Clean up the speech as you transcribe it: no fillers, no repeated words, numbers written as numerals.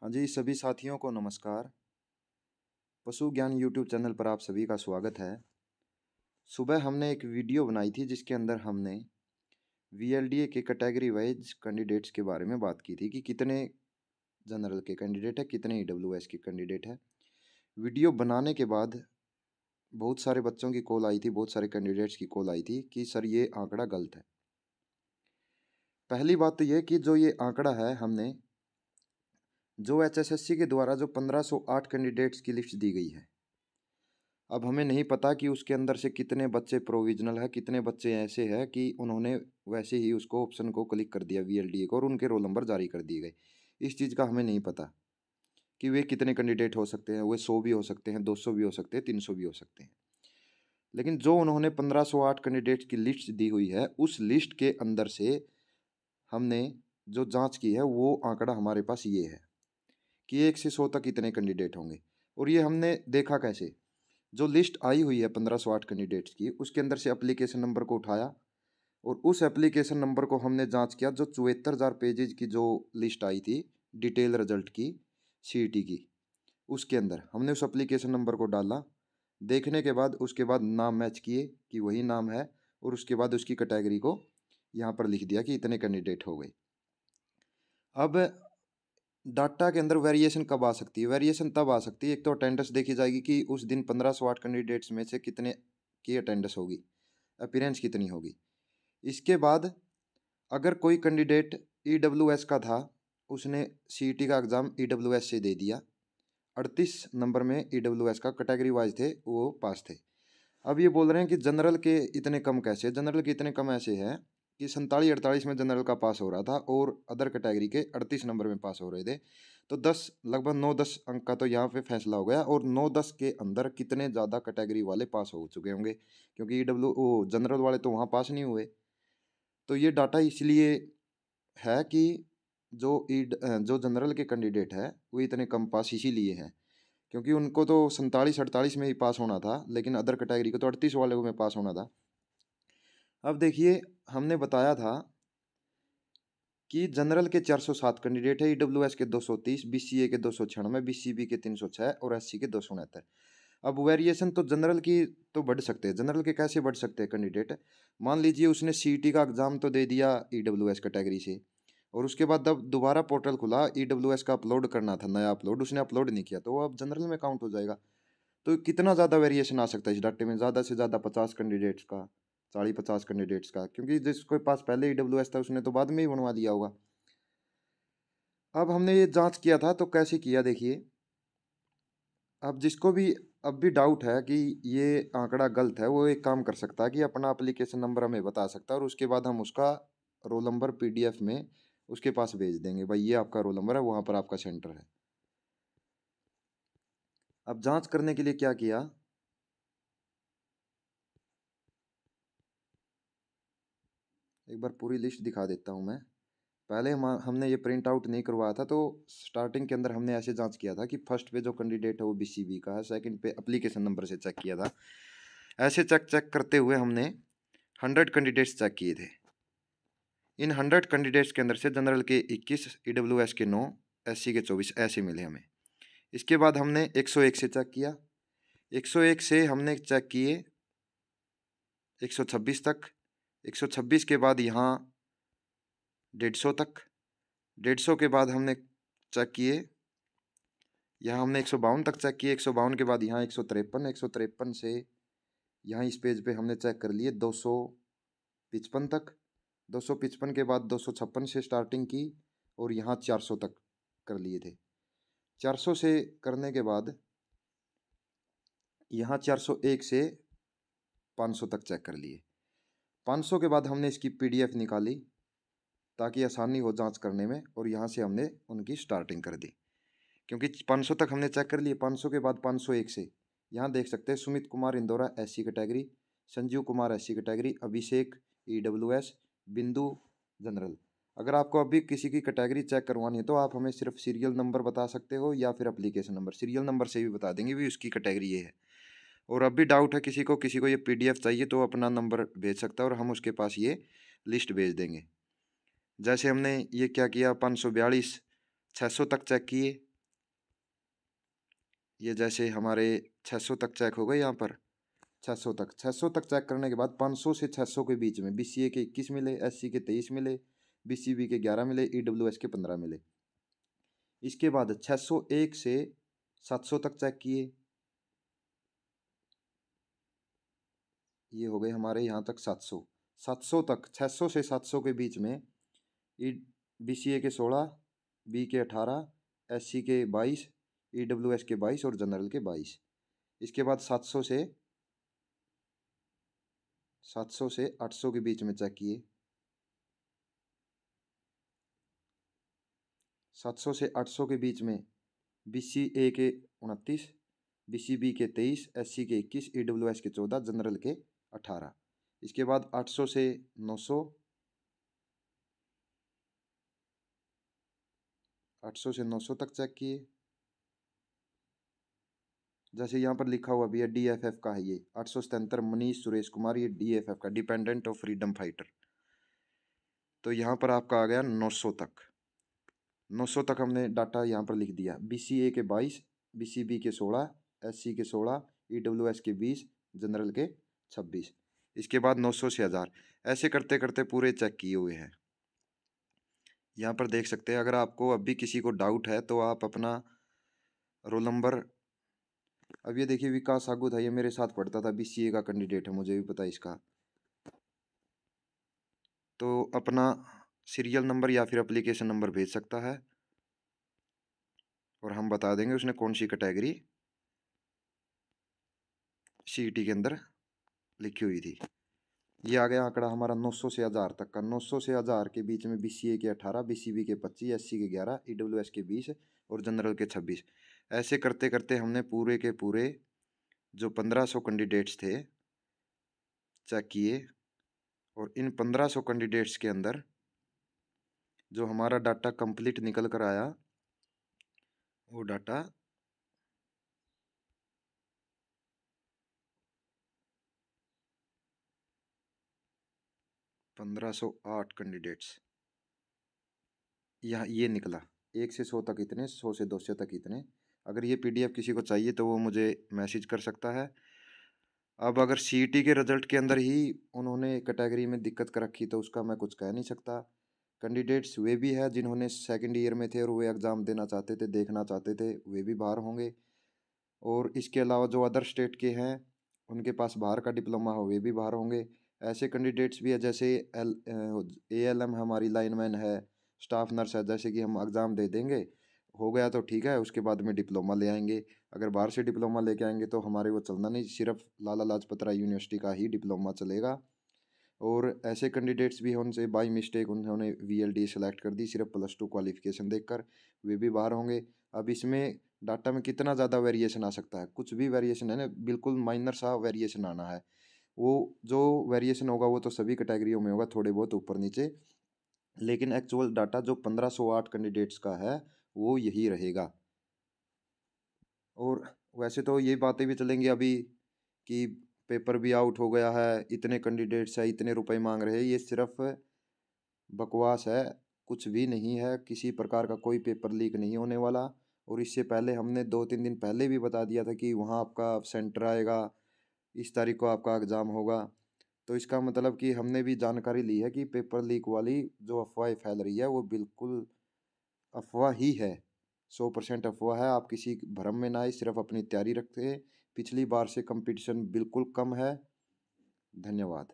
हाँ जी, सभी साथियों को नमस्कार। पशु ज्ञान यूट्यूब चैनल पर आप सभी का स्वागत है। सुबह हमने एक वीडियो बनाई थी जिसके अंदर हमने वीएलडीए के कैटेगरी वाइज कैंडिडेट्स के बारे में बात की थी कि कितने जनरल के कैंडिडेट है, कितने ईडब्ल्यूएस के कैंडिडेट है। वीडियो बनाने के बाद बहुत सारे बच्चों की कॉल आई थी, बहुत सारे कैंडिडेट्स की कॉल आई थी कि सर ये आंकड़ा गलत है। पहली बात तो ये कि जो ये आंकड़ा है हमने जो एचएसएससी के द्वारा जो 1508 कैंडिडेट्स की लिस्ट दी गई है, अब हमें नहीं पता कि उसके अंदर से कितने बच्चे प्रोविजनल है, कितने बच्चे ऐसे हैं कि उन्होंने वैसे ही उसको ऑप्शन को क्लिक कर दिया वीएलडीए को और उनके रोल नंबर जारी कर दिए गए। इस चीज़ का हमें नहीं पता कि वे कितने कैंडिडेट हो सकते हैं। वे 100 भी हो सकते हैं, 200 भी हो सकते हैं, 300 भी हो सकते हैं। लेकिन जो उन्होंने 1508 कैंडिडेट्स की लिस्ट दी हुई है, उस लिस्ट के अंदर से हमने जो जाँच की है वो आंकड़ा हमारे पास ये है कि 1 से 100 तक कितने कैंडिडेट होंगे। और ये हमने देखा कैसे, जो लिस्ट आई हुई है 1508 कैंडिडेट्स की, उसके अंदर से एप्लीकेशन नंबर को उठाया और उस एप्लीकेशन नंबर को हमने जांच किया। जो 74,000 पेजेज की जो लिस्ट आई थी डिटेल रिजल्ट की सीईटी की, उसके अंदर हमने उस एप्लीकेशन नंबर को डाला। देखने के बाद उसके बाद नाम मैच किए कि वही नाम है और उसके बाद उसकी कैटेगरी को यहाँ पर लिख दिया कि इतने कैंडिडेट हो गए। अब डाटा के अंदर वेरिएशन कब आ सकती है? वेरिएशन तब आ सकती है, एक तो अटेंडेंस देखी जाएगी कि उस दिन 1508 कैंडिडेट्स में से कितने की अटेंडेंस होगी, अपीयरेंस कितनी होगी। इसके बाद अगर कोई कैंडिडेट ईडब्ल्यूएस का था, उसने सीईटी का एग्ज़ाम ईडब्ल्यूएस से दे दिया, 38 नंबर में ईडब्ल्यूएस का कैटेगरी वाइज थे, वो पास थे। अब ये बोल रहे हैं कि जनरल के इतने कम कैसे? जनरल के इतने कम ऐसे हैं कि 47-48 में जनरल का पास हो रहा था और अदर कैटेगरी के 38 नंबर में पास हो रहे थे। तो 10 लगभग 9-10 अंक का तो यहाँ पे फैसला हो गया। और 9-10 के अंदर कितने ज़्यादा कैटेगरी वाले पास हो चुके होंगे, क्योंकि जनरल वाले तो वहाँ पास नहीं हुए। तो ये डाटा इसलिए है कि जो जनरल के कैंडिडेट है वो इतने कम पास इसीलिए हैं क्योंकि उनको तो 47-48 में ही पास होना था, लेकिन अदर कैटेगरी को तो 38 वाले में पास होना था। अब देखिए, हमने बताया था कि जनरल के 407 कैंडिडेट है, ईडब्ल्यूएस के 230, बीसीए के 296, बीसीबी के 306 और एससी के 269। अब वेरिएशन तो जनरल की तो बढ़ सकते हैं। जनरल के कैसे बढ़ सकते हैं कैंडिडेट? मान लीजिए उसने सीईटी का एग्ज़ाम तो दे दिया ईडब्ल्यूएस कैटेगरी से, और उसके बाद जब दोबारा पोर्टल खुला ईडब्ल्यूएस का अपलोड करना था, नया अपलोड उसने अपलोड नहीं किया, तो वो अब जनरल में काउंट हो जाएगा। तो कितना ज़्यादा वेरिएशन आ सकता है इस डाटे में? ज़्यादा से ज़्यादा 50 कैंडिडेट्स का, 40-50 कैंडिडेट्स का, क्योंकि जिसके पास पहले ईडब्ल्यूएस था उसने तो बाद में ही बनवा लिया होगा। अब हमने ये जांच किया था, तो कैसे किया देखिए। अब जिसको भी अब भी डाउट है कि ये आंकड़ा गलत है, वो एक काम कर सकता है कि अपना एप्लीकेशन नंबर हमें बता सकता है और उसके बाद हम उसका रोल नंबर पीडीएफ में उसके पास भेज देंगे, भाई ये आपका रोल नंबर है, वहाँ पर आपका सेंटर है। अब जांच करने के लिए क्या किया, एक बार पूरी लिस्ट दिखा देता हूँ मैं। पहले हमने ये प्रिंट आउट नहीं करवाया था, तो स्टार्टिंग के अंदर हमने ऐसे जांच किया था कि फर्स्ट पे जो कैंडिडेट है वो बीसीबी का है, सेकंड पे एप्लीकेशन नंबर से चेक किया था। ऐसे चेक करते हुए हमने 100 कैंडिडेट्स चेक किए थे। इन 100 कैंडिडेट्स के अंदर से जनरल के 21, ईडब्ल्यूएस के 9, एससी के 24 ऐसे मिले हमें। इसके बाद हमने 101 से चेक किया, 101 से हमने चेक किए 126 तक, 126 के बाद यहाँ 150 तक, 150 के बाद हमने चेक किए, यहाँ हमने 152 तक चेक किए, 152 के बाद यहाँ 153, 153 से यहाँ इस पेज पे हमने चेक कर लिए 255 तक, 255 के बाद 256 से स्टार्टिंग की और यहाँ 400 तक कर लिए थे। 400 से करने के बाद यहाँ 401 से 500 तक चेक कर लिए। 500 के बाद हमने इसकी पीडीएफ निकाली ताकि आसानी हो जांच करने में, और यहाँ से हमने उनकी स्टार्टिंग कर दी क्योंकि 500 तक हमने चेक कर लिए। 500 के बाद 501 से यहाँ देख सकते हैं Sumit Kumar Indora SC category, Sanjeev Kumar SC category, Abhishek EWS, Bindu general. अगर आपको अभी किसी की कैटेगरी चेक करवानी है तो आप हमें सिर्फ सीरियल नंबर बता सकते हो या फिर एप्लीकेशन नंबर। सीरियल नंबर से भी बता देंगे भी उसकी कैटेगरी ये है। और अब भी डाउट है किसी को ये पीडीएफ चाहिए तो अपना नंबर भेज सकता है और हम उसके पास ये लिस्ट भेज देंगे। जैसे हमने ये क्या किया, 542 600 तक चेक किए, ये जैसे हमारे 600 तक चेक हो गए यहाँ पर 600 तक चेक करने के बाद 500 से 600 के बीच में BCA के 21 मिले, SC के 23 मिले, BCB के 11 मिले, EWS के 15 मिले। इसके बाद 601 से 700 तक चेक किए, ये हो गए हमारे यहाँ तक 700 तक 600 से 700 के बीच में BCA के 16, B के 18, SC के 22, EWS के 22 और जनरल के 22। इसके बाद 700 से 800 के बीच में चेक किए, 700 से 800 के बीच में BCA के 29, BCB के 23, SC के 21, EWS के 14, जनरल के 18। इसके बाद 800 से 900, 800 से 900 तक चेक किए, जैसे यहाँ पर लिखा हुआ भी है DFF का है ये 877 मनीष सुरेश कुमार, ये DFF का डिपेंडेंट ऑफ फ्रीडम फाइटर। तो यहाँ पर आपका आ गया 900 तक। 900 तक हमने डाटा यहाँ पर लिख दिया। BCA के 22, BCB के 16, SC के 16, EWS के 20, जनरल के 26। इसके बाद 900 से 1000, ऐसे करते करते पूरे चेक किए हुए हैं। यहाँ पर देख सकते हैं। अगर आपको अभी किसी को डाउट है तो आप अपना रोल नंबर, अब ये देखिए विकास सागू था, ये मेरे साथ पढ़ता था, BCA का कैंडिडेट है, मुझे भी पता है इसका। तो अपना सीरियल नंबर या फिर एप्लीकेशन नंबर भेज सकता है और हम बता देंगे उसने कौन सी कैटेगरी CET के अंदर लिखी हुई थी। ये आ गया आंकड़ा हमारा 900 से 1000 तक का। 900 से 1000 के बीच में BCA के 18, BCB के 25, SC के 11, EWS के 20 और जनरल के 26। ऐसे करते करते हमने पूरे के पूरे जो 1500 कैंडिडेट्स थे चेक किए, और इन 1500 कैंडिडेट्स के अंदर जो हमारा डाटा कंप्लीट निकल कर आया वो डाटा 1508 कैंडिडेट्स यहाँ ये निकला। 1 से 100 तक इतने, 100 से 200 तक इतने। अगर ये PDF किसी को चाहिए तो वो मुझे मैसेज कर सकता है। अब अगर CET के रिजल्ट के अंदर ही उन्होंने कैटेगरी में दिक्कत कर रखी तो उसका मैं कुछ कह नहीं सकता। कैंडिडेट्स वे भी है जिन्होंने सेकंड ईयर में थे और वे एग्ज़ाम देना चाहते थे, देखना चाहते थे, वे भी बाहर होंगे। और इसके अलावा जो अदर स्टेट के हैं उनके पास बाहर का डिप्लोमा हो, वे भी बाहर होंगे। ऐसे कैंडिडेट्स भी है जैसे ALM हमारी लाइनमैन है, स्टाफ नर्स है, जैसे कि हम एग्ज़ाम दे देंगे, हो गया तो ठीक है, उसके बाद में डिप्लोमा ले आएंगे। अगर बाहर से डिप्लोमा लेके आएंगे तो हमारे वो चलना नहीं, सिर्फ लाला लाजपत राय यूनिवर्सिटी का ही डिप्लोमा चलेगा। और ऐसे कैंडिडेट्स भी हैं उनसे बाई मिस्टेक उन्होंने VLD सेलेक्ट कर दी सिर्फ +2 क्वालिफिकेशन देखकर, वे भी बाहर होंगे। अब इसमें डाटा में कितना ज़्यादा वेरिएशन आ सकता है, कुछ भी वेरिएशन है ना, बिल्कुल माइनर सा वेरिएशन आना है। वो जो वेरिएशन होगा वो तो सभी कैटेगरियों में होगा, थोड़े बहुत ऊपर नीचे, लेकिन एक्चुअल डाटा जो 1508 कैंडिडेट्स का है वो यही रहेगा। और वैसे तो ये बातें भी चलेंगी अभी कि पेपर भी आउट हो गया है, इतने कैंडिडेट्स है, इतने रुपए मांग रहे हैं, ये सिर्फ बकवास है, कुछ भी नहीं है। किसी प्रकार का कोई पेपर लीक नहीं होने वाला। और इससे पहले हमने 2-3 दिन पहले भी बता दिया था कि वहाँ आपका सेंटर आएगा, इस तारीख को आपका एग्ज़ाम होगा। तो इसका मतलब कि हमने भी जानकारी ली है कि पेपर लीक वाली जो अफवाहें फैल रही है वो बिल्कुल अफवाह ही है, 100% अफवाह है। आप किसी भ्रम में ना आए, सिर्फ अपनी तैयारी रखें। पिछली बार से कंपटीशन बिल्कुल कम है। धन्यवाद।